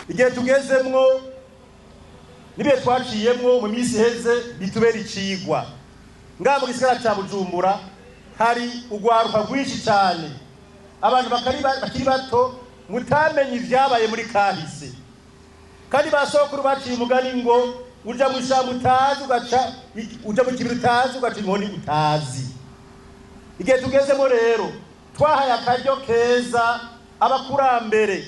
igihe tugezemwo nibihe twaciyemwo mu minsi heze bitubera icigwa ngaha mu gisagara ca Bujumbura hari ugwaruka rwinshi cyane abantu bakiri bato mutamenye ivyabaye muri kahise kandi basokuru baciye umugani ngo uja mu shamba utazi uja mu kibiri utazi ugaca inkoni utazi. Igihe tugezemo rero twahaye akaryo keza abakurambere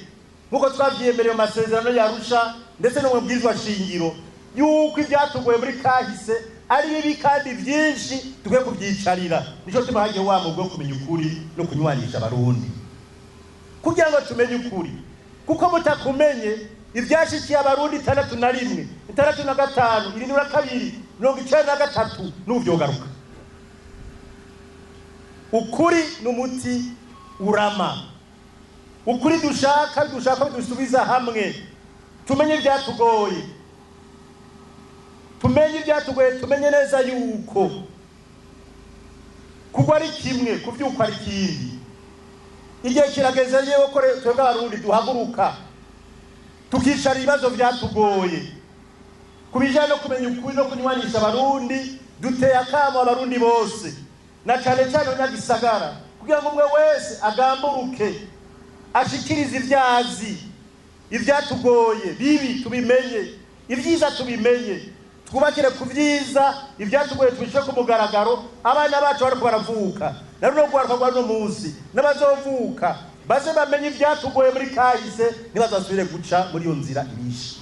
nkuko twavyiyemereye mu masezerano yarusha ndetse no mu bwizwa shingiro yuko ivyatugoye muri kahise ari bibi kandi vyinshi tukwiye kuvyicarira. Nico tubahagiye wa mugwi wo kumenya ukuri no kunywanisha abarundi kugira ngo tumenye ukuri, kuko mutakumenye ivyashikiye abarundi 61 65 72 93 n'uvyogaruka. Ukuri n'umuti urama, ukuri dushaka dusubiza hamwe, tumenye ivyatugoye, tumenye neza yuko kugwa ari kimwe kuvyuka ari kindi. Igihe kirageze yewe ko twebwe abarundi duhaguruka tukicara ibibazo vyatugoye kubijana no kumenya ukuri no kunywanisha abarundi. Duteye akamo abarundi bose na cane cane abanyagisagara kugira ngo umwe wese agamburuke ashikirize ivyazi, ivyatugoye bibi tubimenye, ivyiza tubimenye, twubakire ku vyiza, ivyatugoye tubishe ku mugaragaro. Abana bacu bariko baravuka na runo gwaruka rwa no munsi n'abazovuka baze bamenye ivyatugoye muri kahise ntibazasubire guca muri iyo nzira ibishe.